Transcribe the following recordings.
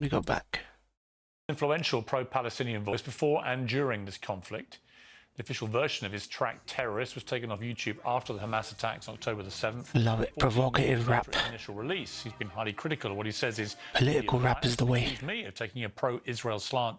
We go back. Influential pro-Palestinian voice before and during this conflict. The official version of his track Terrorist was taken off YouTube after the Hamas attacks on October the 7th. Love it. Provocative rap. After its initial release, he's been highly critical of what he says is political rap is the way. Accused me of taking a pro-Israel slant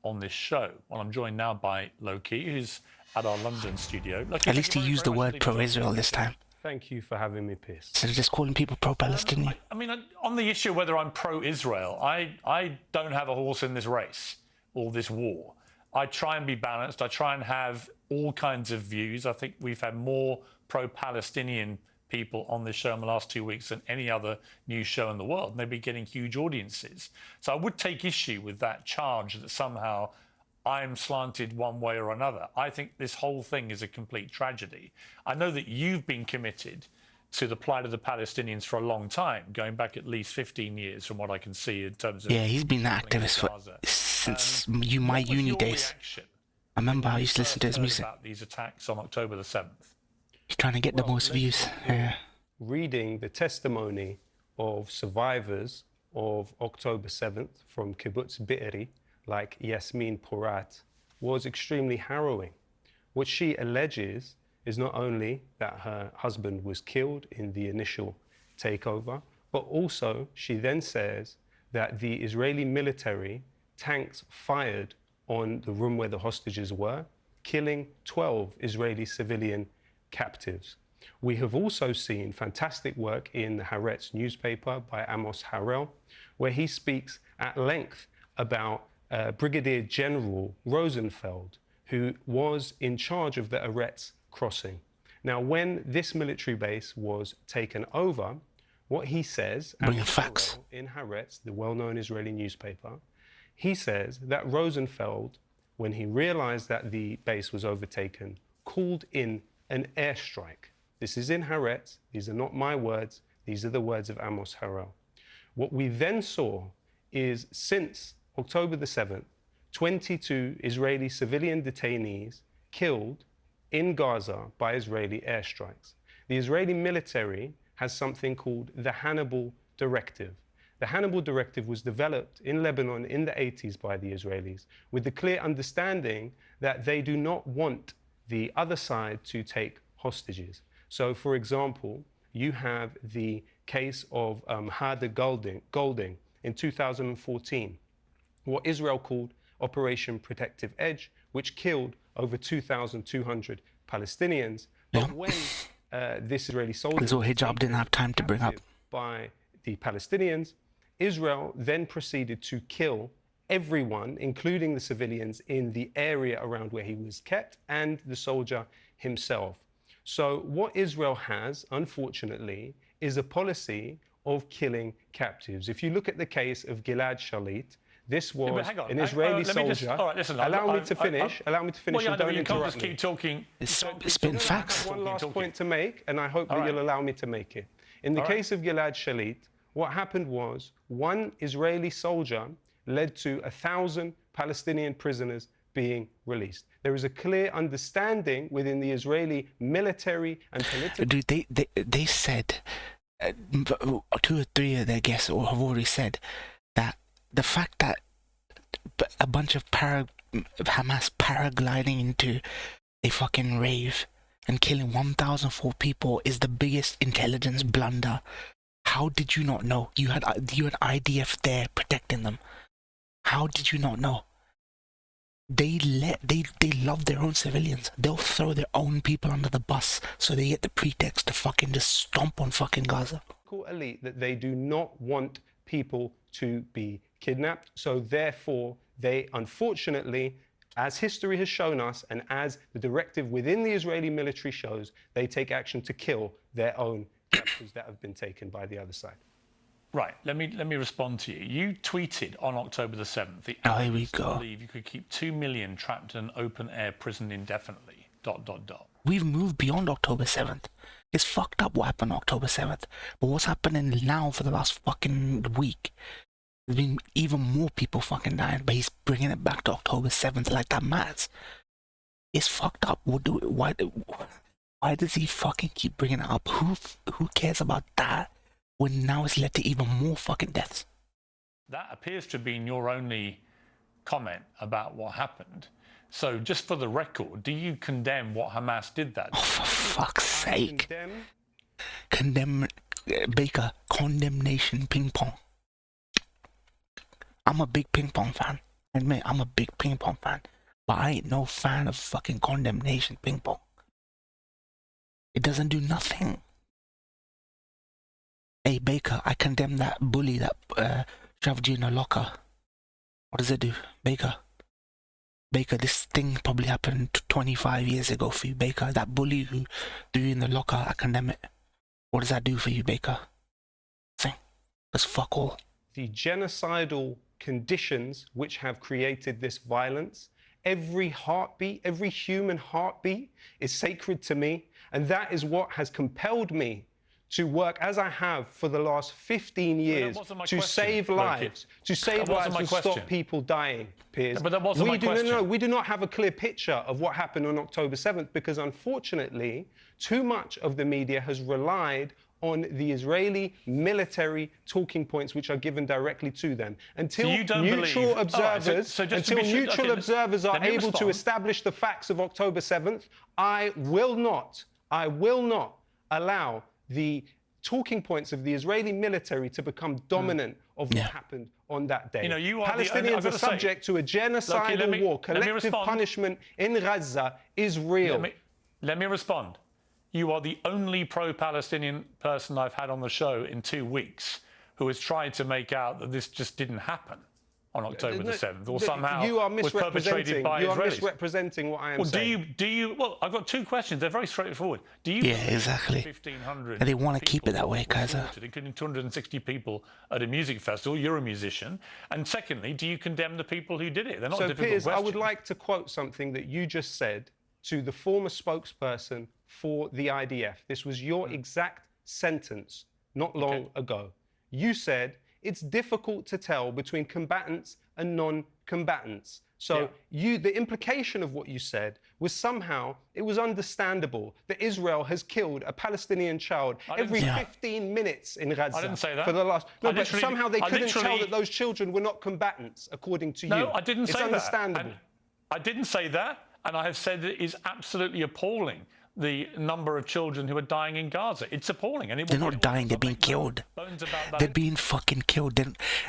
on this show. Well, I'm joined now by Lowkey, who's at our London studio. Lowkey, at least he used the word pro-Israel this time. Thank you for having me, Piers. Instead of just calling people pro-Palestinian. I mean, on the issue of whether I'm pro-Israel, I don't have a horse in this race or this war. I try and be balanced. I try and have all kinds of views. I think we've had more pro-Palestinian people on this show in the last 2 weeks than any other news show in the world, and they've been getting huge audiences. So I would take issue with that charge that somehow I'm slanted one way or another. I think this whole thing is a complete tragedy. I know that you've been committed to the plight of the Palestinians for a long time, going back at least 15 years from what I can see in terms of... Yeah, he's been an activist since my uni days. I remember I used to listen to his music. About these attacks on October the 7th. He's trying to get the most views. Yeah. Reading the testimony of survivors of October 7th from Kibbutz Be'eri, like Yasmin Porat, was extremely harrowing. What she alleges is not only that her husband was killed in the initial takeover, but also she then says that the Israeli military tanks fired on the room where the hostages were, killing 12 Israeli civilian captives. We have also seen fantastic work in the Haaretz newspaper by Amos Harel, where he speaks at length about Brigadier General Rosenfeld, who was in charge of the Haaretz crossing. Now, when this military base was taken over, what he says in Haaretz, the well-known Israeli newspaper, he says that Rosenfeld, when he realized that the base was overtaken, called in an airstrike. This is in Haaretz. These are not my words. These are the words of Amos Harel. What we then saw is, since October the 7th, 22 Israeli civilian detainees killed in Gaza by Israeli airstrikes. The Israeli military has something called the Hannibal Directive. The Hannibal Directive was developed in Lebanon in the 80s by the Israelis with the clear understanding that they do not want the other side to take hostages. So, for example, you have the case of Hada Golding in 2014, what Israel called Operation Protective Edge, which killed over 2,200 Palestinians. But when this Israeli soldier hijab didn't have time to bring up by the Palestinians, Israel then proceeded to kill everyone, including the civilians in the area around where he was kept and the soldier himself. So what Israel has, unfortunately, is a policy of killing captives. If you look at the case of Gilad Shalit, this was an Israeli soldier. All right, listen, allow me to finish. Allow me to finish. Well, yeah, and don't you can't interrupt just keep talking. It's been facts. One last point to make, and I hope that you'll allow me to make it. In the case of Gilad Shalit, what happened was one Israeli soldier led to 1,000 Palestinian prisoners being released. There is a clear understanding within the Israeli military and political... Dude, they said, 2 or 3 of their guests have already said that the fact that a bunch of Hamas paragliding into a fucking rave and killing 1,004 people is the biggest intelligence blunder. How did you not know? You had IDF there protecting them. How did you not know? They love their own civilians. They'll throw their own people under the bus so they get the pretext to fucking just stomp on fucking Gaza. Elite that they do not want people to be kidnapped. So therefore, they unfortunately, as history has shown us and as the directive within the Israeli military shows, they take action to kill their own captives that have been taken by the other side. Right, let me respond to you. You tweeted on October the 7th, the here we go. believe you could keep 2 million trapped in an open-air prison indefinitely, ... We've moved beyond October 7th. It's fucked up what happened on October 7th. But what's happening now for the last fucking week? There's been even more people fucking dying, but he's bringing it back to October 7th like that matters. It's fucked up. Why does he fucking keep bringing it up? Who cares about that when now it's led to even more fucking deaths? That appears to have been your only comment about what happened. So just for the record, do you condemn what Hamas did that day? Oh, for fuck's sake. Condemn Baker, condemnation ping pong. I'm a big ping pong fan. I admit, I'm a big ping pong fan. But I ain't no fan of fucking condemnation ping pong. It doesn't do nothing. Hey, Baker, I condemn that bully that shoved you in a locker. What does it do? Baker, this thing probably happened 25 years ago for you, Baker. That bully who threw you in the locker, I condemn it. What does that do for you, Baker? Thing. That's fuck all. The genocidal conditions which have created this violence, every heartbeat, every human heartbeat is sacred to me. And that is what has compelled me to work as I have for the last 15 years to save lives, and stop people dying, Piers. But that wasn't my question. No, we do not have a clear picture of what happened on October 7th because, unfortunately, too much of the media has relied on the Israeli military talking points which are given directly to them. Until neutral observers, are able to establish the facts of October 7th, I will not allow the talking points of the Israeli military to become dominant of what happened on that day. Palestinians are subject to a genocidal war. Collective punishment in Gaza is real. Let me respond. You are the only pro-Palestinian person I've had on the show in 2 weeks who has tried to make out that this just didn't happen on October the 7th, or somehow was perpetrated by Israelis. You are misrepresenting what I am saying. Well, I've got 2 questions. They're very straightforward. Do you exactly. 1,500 and they want to keep it that way, Kaiser. Including 260 people at a music festival. You're a musician. And secondly, do you condemn the people who did it? They're not difficult Piers, questions. I would like to quote something that you just said to the former spokesperson for the IDF. This was your exact sentence not long ago. You said, it's difficult to tell between combatants and non-combatants. So the implication of what you said was somehow it was understandable that Israel has killed a Palestinian child every 15 minutes in Gaza. I didn't say that. For the last... No, but somehow they couldn't tell that those children were not combatants, according to you. No, I didn't say that. It's understandable. I didn't say that, and I have said that it is absolutely appalling the number of children who are dying in Gaza. It's appalling. And they're not dying, they're being killed. They're being fucking killed.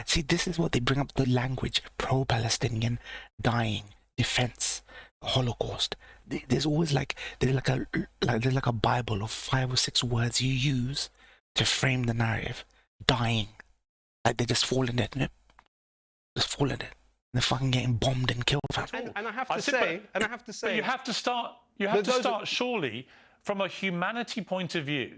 See, this is what they bring up, the language, pro-Palestinian, dying, defense, Holocaust. There's always there's like a Bible of 5 or 6 words you use to frame the narrative. Dying. Like they just fall in it. Just fall in it. They're fucking getting bombed and killed. And I have to say, but you have to start. You have to start surely from a humanity point of view.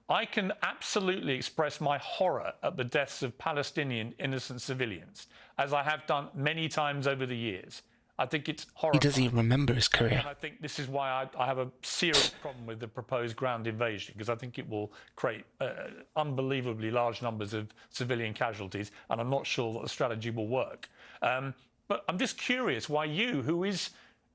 I can absolutely express my horror at the deaths of Palestinian innocent civilians, as I have done many times over the years. I think it's horrifying. He doesn't even remember his career. And I think this is why I have a serious problem with the proposed ground invasion, because I think it will create unbelievably large numbers of civilian casualties, and I'm not sure that the strategy will work. But I'm just curious why you, who is...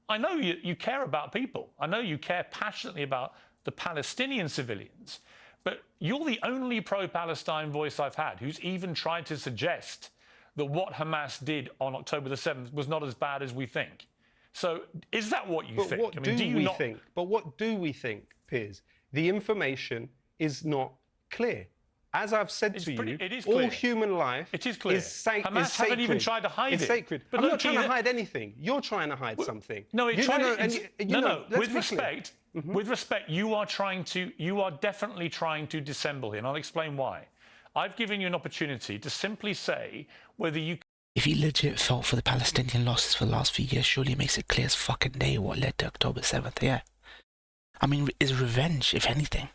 I know you care about people. I know you care passionately about the Palestinian civilians, but you're the only pro-Palestine voice I've had who's even tried to suggest that what Hamas did on October the 7th was not as bad as we think. So is that what you think? What do we think, Piers? The information is not clear. As I've said to you, all human life is sacred. Hamas haven't even tried to hide it. It's sacred. I'm not trying to hide anything. You're trying to hide something. No, with respect, you are definitely trying to dissemble here, and I'll explain why. I've given you an opportunity to simply say whether you... If he legit felt for the Palestinian losses for the last few years, surely it makes it clear as fucking day what led to October 7th, yeah. I mean, is revenge, if anything.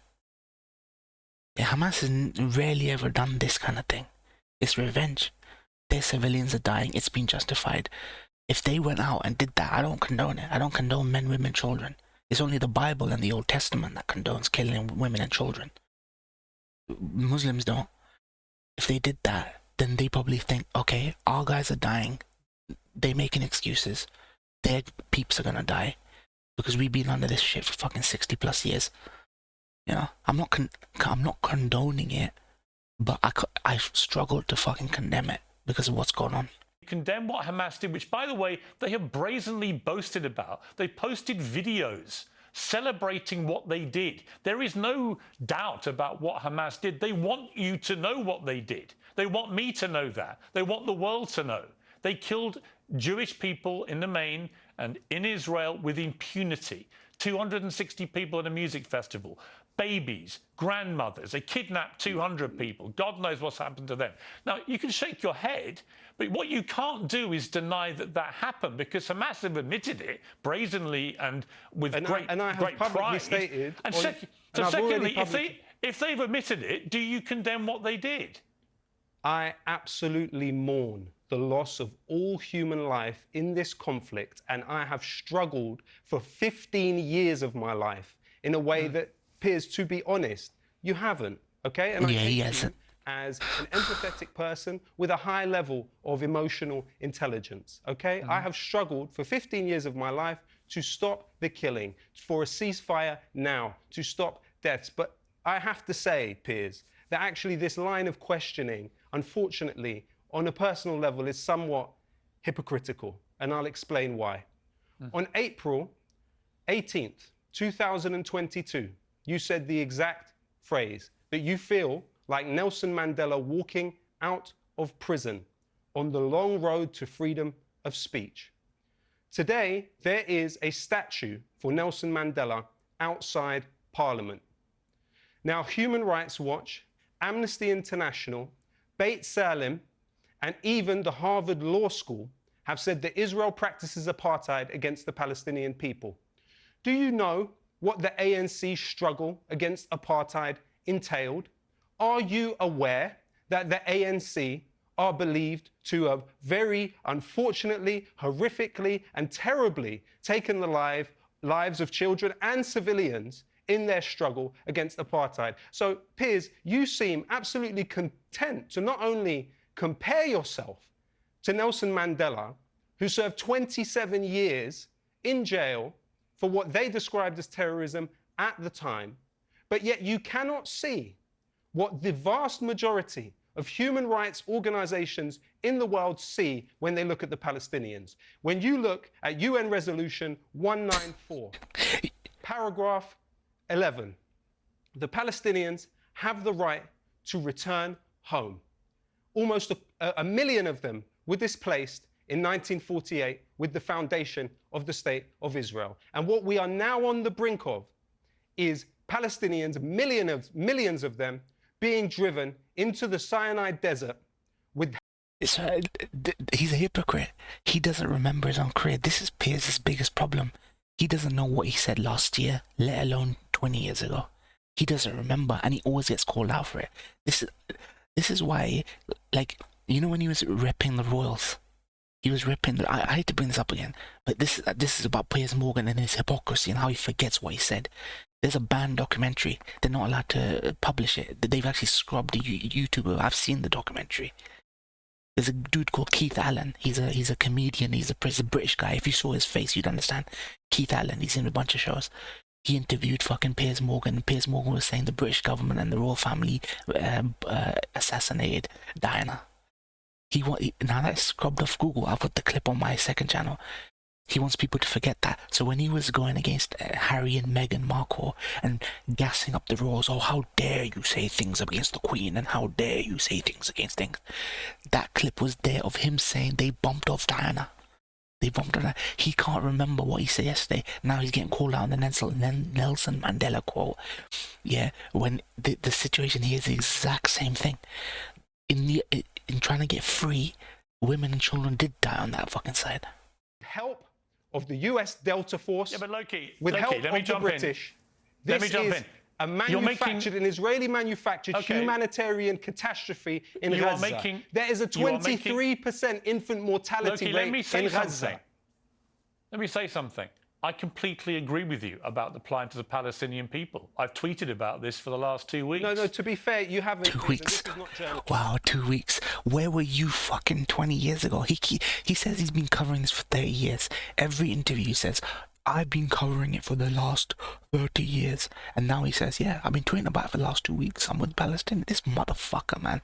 Yeah, Hamas has rarely ever done this kind of thing. It's revenge. Their civilians are dying. It's been justified. If they went out and did that, I don't condone it. I don't condone men, women, children. It's only the Bible and the Old Testament that condones killing women and children. Muslims don't. If they did that, then they probably think, okay, our guys are dying. They're making excuses. Their peeps are gonna die because we've been under this shit for fucking 60 plus years. You know, I'm not condoning it, but I struggle to fucking condemn it. because of what's going on. Condemn what Hamas did, which, by the way, they have brazenly boasted about. They posted videos celebrating what they did. There is no doubt about what Hamas did. They want you to know what they did. They want me to know that. They want the world to know. They killed Jewish people in the main and in Israel with impunity. 260 people at a music festival. Babies, grandmothers. They kidnapped 200 people. God knows what's happened to them. Now, you can shake your head, but what you can't do is deny that that happened, because Hamas have admitted it brazenly and with great pride. Stated, and secondly, if they've admitted it, do you condemn what they did? I absolutely mourn the loss of all human life in this conflict, and I have struggled for 15 years of my life in a way that, Piers, to be honest, you haven't, okay? And I take you as an empathetic person with a high level of emotional intelligence, okay? I have struggled for 15 years of my life to stop the killing, for a ceasefire now, to stop deaths. But I have to say, Piers, that actually this line of questioning, unfortunately, on a personal level, is somewhat hypocritical, and I'll explain why. On April 18th, 2022, you said the exact phrase that you feel like Nelson Mandela walking out of prison on the long road to freedom of speech. Today, there is a statue for Nelson Mandela outside Parliament. Now, Human Rights Watch, Amnesty International, Beit Salim, and even the Harvard Law School have said that Israel practices apartheid against the Palestinian people. Do you know what the ANC struggle against apartheid entailed? Are you aware that the ANC are believed to have very unfortunately, horrifically, and terribly taken the lives of children and civilians in their struggle against apartheid? So, Piers, you seem absolutely content to not only compare yourself to Nelson Mandela, who served 27 years in jail for what they described as terrorism at the time, but yet you cannot see what the vast majority of human rights organizations in the world see when they look at the Palestinians. When you look at UN Resolution 194, paragraph 11, the Palestinians have the right to return home. Almost a million of them were displaced in 1948 with the foundation of the State of Israel. And what we are now on the brink of is Palestinians, millions of them, being driven into the Sinai Desert with... He's a hypocrite. He doesn't remember his own career. This is Piers' biggest problem. He doesn't know what he said last year, let alone 20 years ago. He doesn't remember, and he always gets called out for it. This is why, like, you know when he was repping the royals? He was ripping. I hate to bring this up again, but this is about Piers Morgan and his hypocrisy and how he forgets what he said. There's a banned documentary. They're not allowed to publish it. They've actually scrubbed the YouTuber. I've seen the documentary. There's a dude called Keith Allen. He's a comedian. He's a British guy. If you saw his face, you'd understand. Keith Allen. He's in a bunch of shows. He interviewed fucking Piers Morgan. Piers Morgan was saying the British government and the royal family assassinated Diana. Now that's scrubbed off Google. I'll put the clip on my second channel. He wants people to forget that. So when he was going against Harry and Meghan Markle and gassing up the royals, oh, how dare you say things against the Queen and how dare you say things against things. That clip was there of him saying they bumped off Diana. They bumped her. He can't remember what he said yesterday. Now he's getting called out on the Nelson Mandela quote. Yeah, when the situation here is the exact same thing. In trying to get free, women and children did die on that fucking side. Help of the US Delta Force. Yeah, but Lowkey, help let me of jump the British. in. Let me jump in. A manufactured, an Israeli-manufactured humanitarian catastrophe in Gaza. There is a 23% infant mortality rate in Gaza. Let me say something. I completely agree with you about the plight of the Palestinian people. I've tweeted about this for the last 2 weeks. No, to be fair, you haven't. 2 weeks. Wow, 2 weeks. Where were you fucking 20 years ago? He says he's been covering this for 30 years. Every interview says, I've been covering it for the last 30 years. And now he says, yeah, I've been tweeting about it for the last 2 weeks. I'm with Palestine. This motherfucker, man.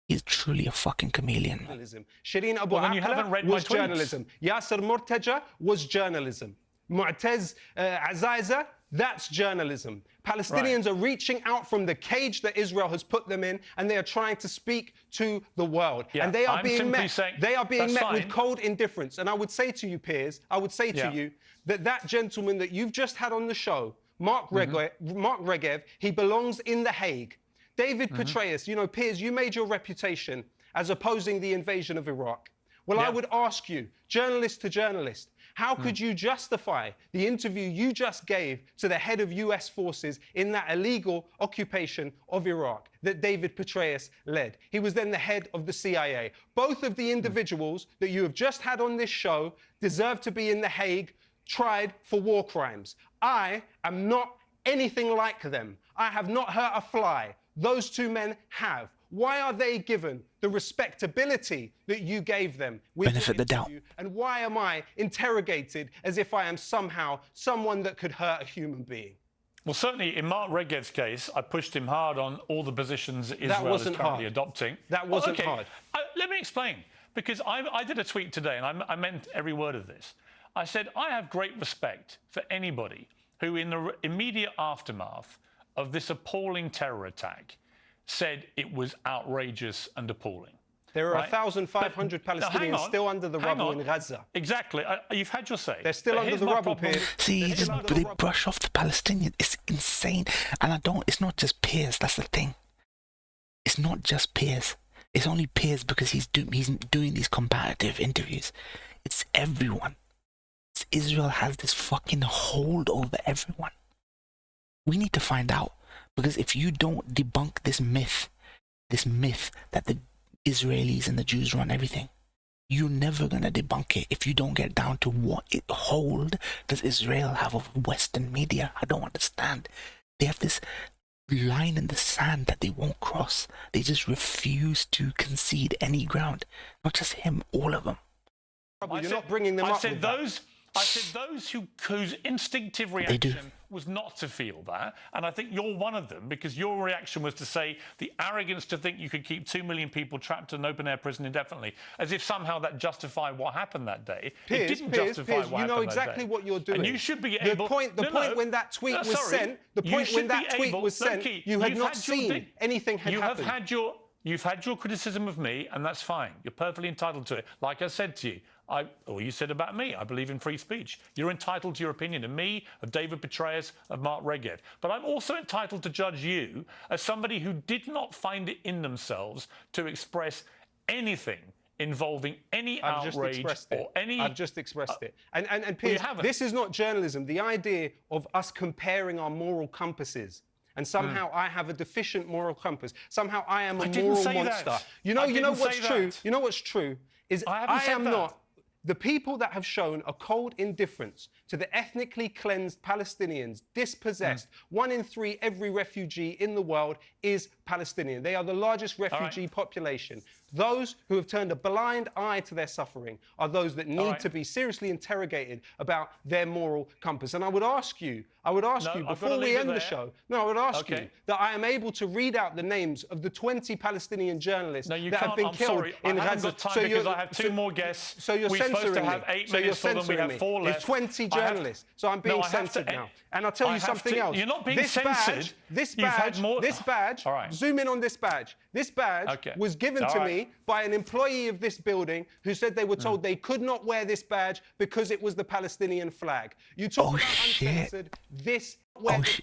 He's truly a fucking chameleon. Journalism. Shireen Abu Well, then you Aqla haven't read my was tweets. journalism. Yasser Murtaja was journalism. Mu'taz Azaiza, that's journalism. Palestinians are reaching out from the cage that Israel has put them in, and they are trying to speak to the world. Yeah, and they are I'm being simply met. saying- They are being that's met with fine. cold indifference. And I would say to you, Piers, I would say to Yeah. you that that gentleman that you've just had on the show, Mark Regev, he belongs in The Hague. David Petraeus, you know, Piers, you made your reputation as opposing the invasion of Iraq. Well, I Yeah. would ask you, journalist to journalist, how could you justify the interview you just gave to the head of US forces in that illegal occupation of Iraq that David Petraeus led? He was then the head of the CIA. Both of the individuals that you have just had on this show deserve to be in The Hague, tried for war crimes. I am not anything like them. I have not hurt a fly. Those two men have. Why are they given the respectability that you gave them with your Benefit the doubt. interview? And why am I interrogated as if I am somehow someone that could hurt a human being? Well, certainly in Mark Regev's case, I pushed him hard on all the positions Israel is wasn't currently hard. adopting. That wasn't okay. hard. Let me explain, because I did a tweet today, and I meant every word of this. I said, I have great respect for anybody who, in the immediate aftermath of this appalling terror attack, said it was outrageous and appalling. There are Right. 1,500 But- now, hang Palestinians on, still under the hang rubble on. in Gaza. Exactly. You've had your say. They're still But under here's the my rubble, problem. Piers. See, They're you just still under they the rubble. brush off the Palestinians. It's insane, and it's not just Piers. That's the thing. It's not just Piers. It's only Piers because he's doing these comparative interviews. It's everyone. Israel has this fucking hold over everyone. We need to find out, because if you don't debunk this myth that the Israelis and the Jews run everything, you're never going to debunk it if you don't get down to what hold does Israel have of Western media. I don't understand. They have this line in the sand that they won't cross. They just refuse to concede any ground. Not just him, all of them. You're not bringing them up with that. I said those whose instinctive do. reaction was not to feel that, and I think you're one of them, because your reaction was to say the arrogance to think you could keep 2 million people trapped in an open-air prison indefinitely, as if somehow that justified what happened that day. Piers, it didn't Piers, justify Piers, what you know happened that exactly day. what you're doing. And you should be The able... point when that tweet was sent, you had not seen anything had happened. You've had your criticism of me, and that's fine. You're perfectly entitled to it. Like I said to you, or you said about me, I believe in free speech. You're entitled to your opinion of me, of David Petraeus, of Mark Regev. But I'm also entitled to judge you as somebody who did not find it in themselves to express anything involving any outrage or any... I've just expressed it. And Piers, this is not journalism. The idea of us comparing our moral compasses, and somehow I have a deficient moral compass. Somehow I am a moral monster. That. You know what's true? You know what's true is I am not. The people that have shown a cold indifference to the ethnically cleansed Palestinians, dispossessed, 1 in 3 every refugee in the world is Palestinian. They are the largest refugee population. Those who have turned a blind eye to their suffering are those that need to be seriously interrogated about their moral compass. And I would ask you before we end the show, I would ask you that I am able to read out the names of the 20 Palestinian journalists that have been killed in Gaza. I haven't got time because I have 2 more guests. So you're censoring to have 8 minutes for them. We have 4 left. It's 20 journalists. So I'm being censored now. And I'll tell you something else. You're not being censored. This badge, zoom in on this badge. This badge was given to me by an employee of this building who said they were told they could not wear this badge because it was the Palestinian flag. You talk about uncensored. This badge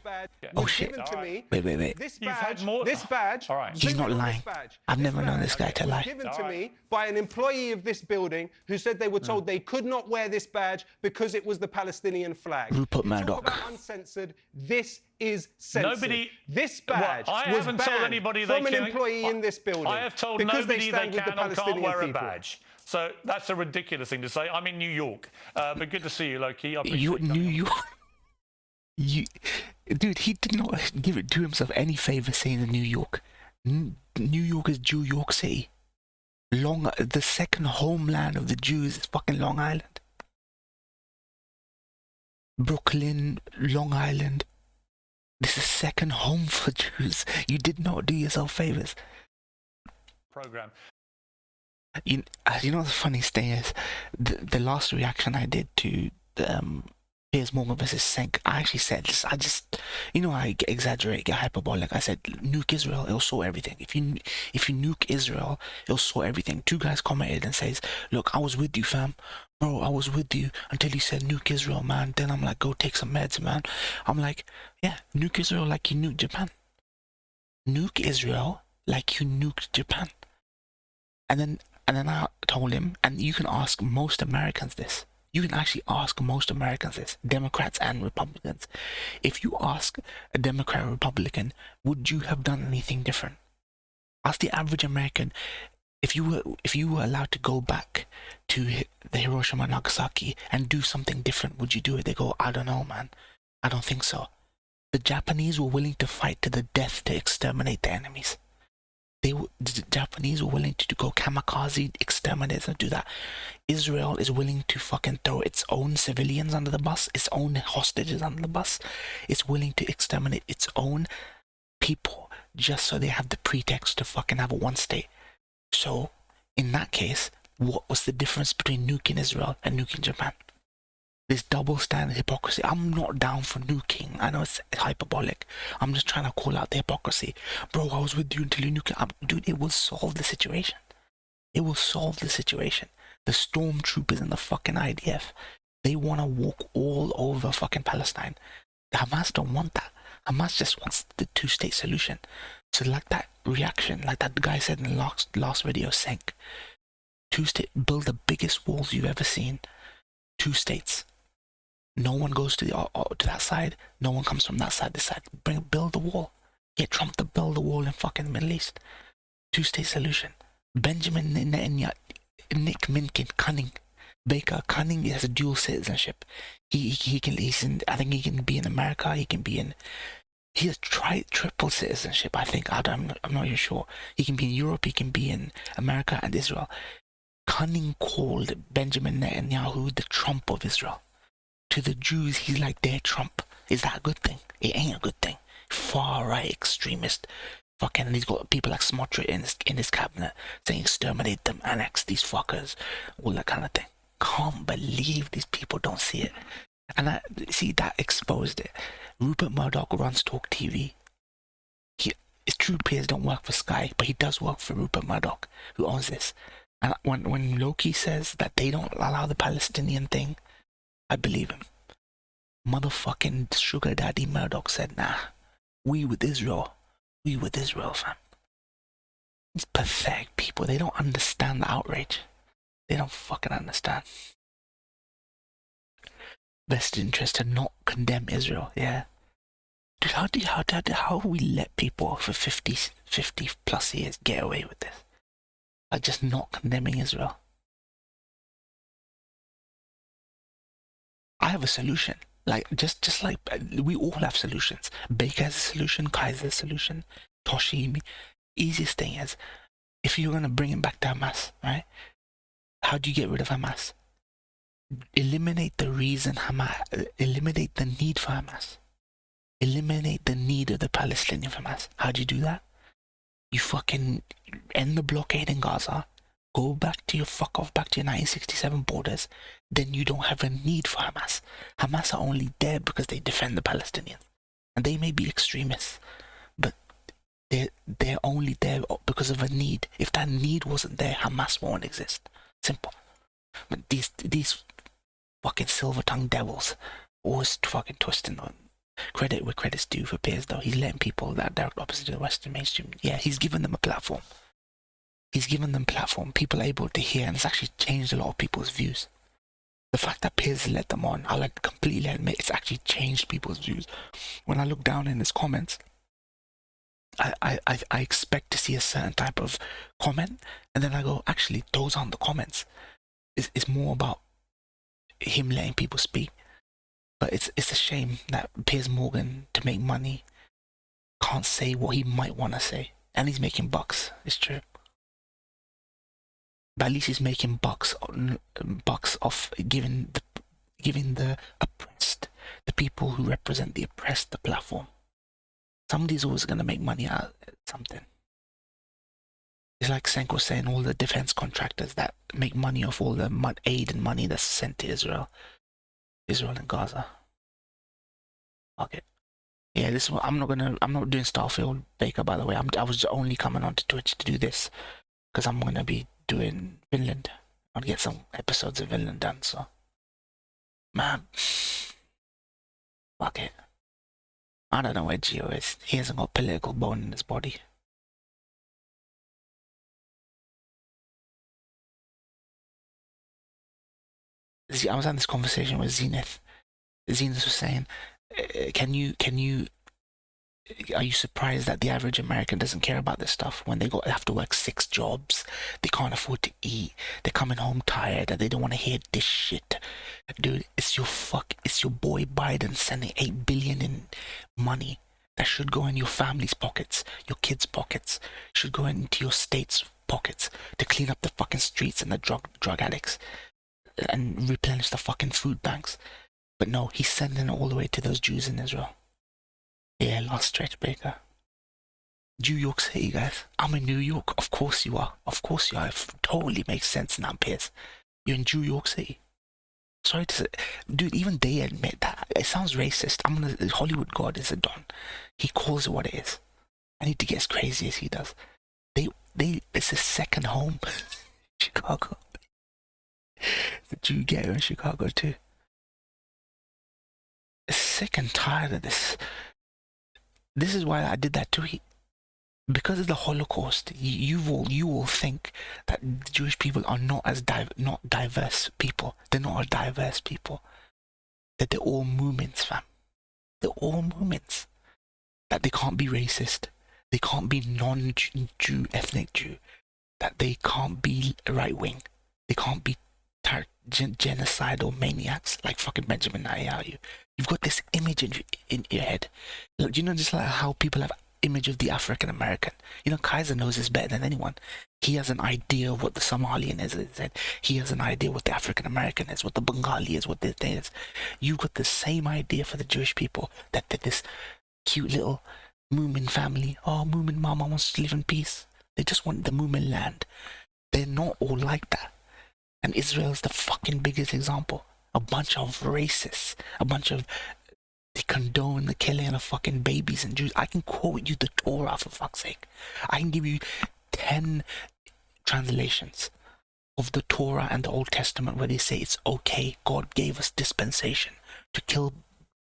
was given to me. Wait. This badge. He's not lying. I've never known this guy to lie. Given to me by an employee of this building who said they were told they could not wear this badge because it was the Palestinian flag. Rupert Murdoch. Talk about uncensored. This is censored. This badge I was haven't banned told anybody from an employee in this building. I have told nobody they can or can't wear a badge. So that's a ridiculous thing to say. I'm in New York. But good to see you, Lowkey. New York. Dude, he did not do himself any favor saying New York. New York is Jew York City. The second homeland of the Jews is fucking Long Island. Brooklyn, Long Island. This is second home for Jews. You did not do yourself favors. program. You know the funniest thing is the last reaction I did to Piers Morgan versus Senk, I actually said this. I just, I exaggerate, get hyperbolic. I said nuke Israel, it'll sort everything. If you nuke Israel, it'll sort everything. Two guys commented and says, look, I was with you, fam. Bro, I was with you until you said nuke Israel, man. Then I'm like, go take some meds, man. I'm like, yeah, nuke Israel like you nuked Japan. Nuke Israel like you nuked Japan. And then I told him, and you can ask most Americans this. You can actually ask most Americans this, Democrats and Republicans. If you ask a Democrat or Republican, would you have done anything different? Ask the average American, if you were allowed to go back to the Hiroshima and Nagasaki and do something different, would you do it? They go, I don't know, man. I don't think so. The Japanese were willing to fight to the death to exterminate their enemies. The Japanese were willing to go kamikaze, exterminate and do that. Israel is willing to fucking throw its own civilians under the bus, its own hostages under the bus. It's willing to exterminate its own people just so they have the pretext to fucking have a one state. So, in that case, what was the difference between nuking Israel and nuking Japan? This double standard hypocrisy. I'm not down for nuking. I know it's hyperbolic. I'm just trying to call out the hypocrisy. Bro, I was with you until you nuke. Dude, it will solve the situation. It will solve the situation. The stormtroopers and the fucking IDF, they want to walk all over fucking Palestine. Hamas don't want that. Hamas just wants the two-state solution. So like that reaction, like that guy said in the last video, Senk. Two-state, build the biggest walls you've ever seen. Two states. No one goes to that side. No one comes from that side. This side. Build the wall. Get Trump to build the wall in fucking Middle East. Two-state solution. Benjamin Netanyahu, Nick Minkin, Cunning, Baker, Cunning has a dual citizenship. He's in. I think he can be in America. He has triple citizenship. I think. I'm not even sure. He can be in Europe. He can be in America and Israel. Cunning called Benjamin Netanyahu the Trump of Israel. To the Jews, he's like their Trump. Is that a good thing? It ain't a good thing. Far right extremist. Fucking, and he's got people like Smotrich in his cabinet saying exterminate them, annex these fuckers, all that kind of thing. Can't believe these people don't see it. And I see that exposed it. Rupert Murdoch runs Talk TV. It's true Piers don't work for Sky, but he does work for Rupert Murdoch, who owns this. And when Lowkey says that they don't allow the Palestinian thing, I believe him. Motherfucking sugar daddy Murdoch said, nah, we with Israel, fam. These pathetic people, they don't understand the outrage. They don't fucking understand. Vested interest to not condemn Israel, yeah. Dude, how we let people for 50 plus years get away with this? Like just not condemning Israel. I have a solution. Like just like we all have solutions. Baker has a solution. Kaiser has a solution. Toshi. Easiest thing is, if you're gonna bring him back to Hamas, right? How do you get rid of Hamas? Eliminate the reason Hamas. Eliminate the need for Hamas. Eliminate the need of the Palestinian Hamas. How do you do that? You fucking end the blockade in Gaza. Go back to your 1967 borders, then you don't have a need for Hamas. Hamas are only there because they defend the Palestinians. And they may be extremists, but they're only there because of a need. If that need wasn't there, Hamas won't exist. Simple. But these fucking silver-tongued devils always fucking twisting on. Credit where credit's due for Piers, though. He's letting people that direct opposite to the Western mainstream. Yeah, he's given them a platform. He's given them platform. People are able to hear, and it's actually changed a lot of people's views. The fact that Piers let them on, I'll completely admit, it's actually changed people's views. When I look down in his comments, I expect to see a certain type of comment, and then I go, actually, those aren't the comments. It's more about him letting people speak. But it's a shame that Piers Morgan, to make money, can't say what he might want to say. And he's making bucks, it's true. But at least he's making bucks off giving the oppressed, the people who represent the oppressed, the platform. Somebody's always going to make money out of something. It's like Senko saying all the defense contractors that make money off all the aid and money that's sent to Israel and Gaza. Okay. Yeah, this one, I'm not doing Starfield Baker, by the way. I was only coming onto Twitch to do this because I'm gonna be doing Finland. I'll get some episodes of Finland done, so man, fuck it. I don't know where Gio is. He hasn't got political bone in his body. I was having this conversation with Zenith. Zenith was saying, are you surprised that the average American doesn't care about this stuff when they have to work 6 jobs, they can't afford to eat, they're coming home tired, and they don't want to hear this shit? Dude, it's your boy Biden sending $8 billion in money that should go in your family's pockets, your kids' pockets, should go into your state's pockets to clean up the fucking streets and the drug addicts and replenish the fucking food banks. But no, he's sending it all the way to those Jews in Israel. Yeah, last stretch Baker. New York City, guys. I'm in New York. Of course you are. Of course you are. It totally makes sense now, Piers. You're in New York City. Sorry to say, dude, even they admit that. It sounds racist. Hollywood God is a don. He calls it what it is. I need to get as crazy as he does. It's a second home. Chicago. The Jew ghetto in Chicago too. Sick and tired of this. This is why I did that tweet. Because of the Holocaust, you will think that Jewish people are not diverse people. They're not a diverse people. That they're all Mu'mins, fam. They're all Mu'mins. That they can't be racist. They can't be non-Jew, ethnic Jew. That they can't be right-wing. They can't be genocidal maniacs like fucking Benjamin Netanyahu. You've got this image in your head. You know, just like how people have image of the African American. You know, Kaiser knows this better than anyone. He has an idea of what the Somalian is. He has an idea what the African American is, what the Bengali is, what this thing is. You've got the same idea for the Jewish people, that they're this cute little Moomin family. Oh, Moomin mama wants to live in peace. They just want the Moomin land. They're not all like that. And Israel is the fucking biggest example. A bunch of racists. They condone the killing of fucking babies and Jews. I can quote you the Torah, for fuck's sake. I can give you 10 translations of the Torah and the Old Testament where they say it's okay, God gave us dispensation to kill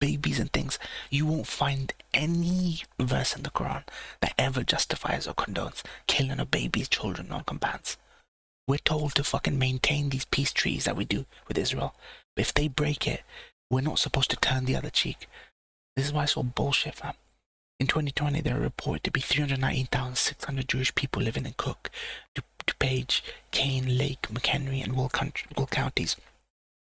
babies and things. You won't find any verse in the Quran that ever justifies or condones killing of babies, children, non-combatants. We're told to fucking maintain these peace treaties that we do with Israel. But if they break it, we're not supposed to turn the other cheek. This is why it's all bullshit, fam. In 2020, there are reported to be 319,600 Jewish people living in Cook, DuPage, Kane, Lake, McHenry, and Will counties.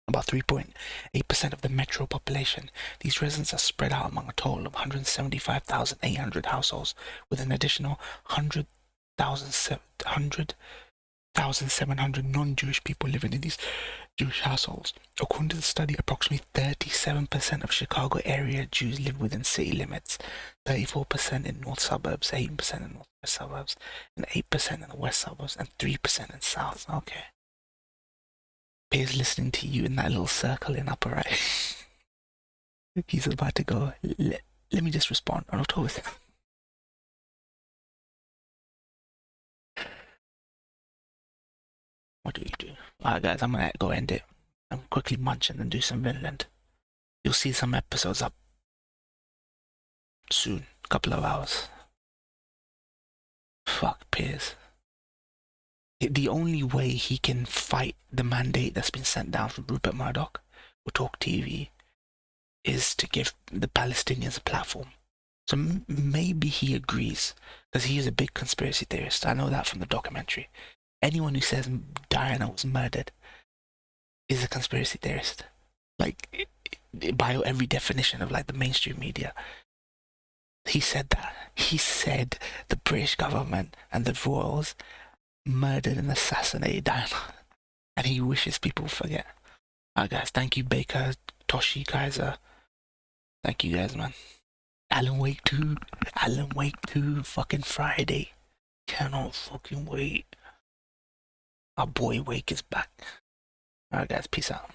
About 3.8% of the metro population. These residents are spread out among a total of 175,800 households, with an additional 1,700 non-Jewish people living in these Jewish households. According to the study, approximately 37% of Chicago area Jews live within city limits, 34% in north suburbs, 8% in northwest suburbs, and 8% in the west suburbs, and 3% in south. Okay. Piers listening to you in that little circle in upper right. He's about to go. Let me just respond on October 7th. What do you do? Alright guys, I'm gonna go end it. I'm quickly munch and then do some Vinland. You'll see some episodes up soon. Couple of hours. Fuck Piers. The only way he can fight the mandate that's been sent down from Rupert Murdoch or Talk TV is to give the Palestinians a platform. So maybe he agrees, because he is a big conspiracy theorist. I know that from the documentary. Anyone who says Diana was murdered is a conspiracy theorist. Like, by every definition of like the mainstream media. He said that. He said the British government and the royals murdered and assassinated Diana. And he wishes people forget. Alright guys, thank you Baker, Toshi, Kaiser. Thank you guys, man. Alan Wake 2, fucking Friday. Cannot fucking wait. Our boy Wake is back. Alright guys, peace out.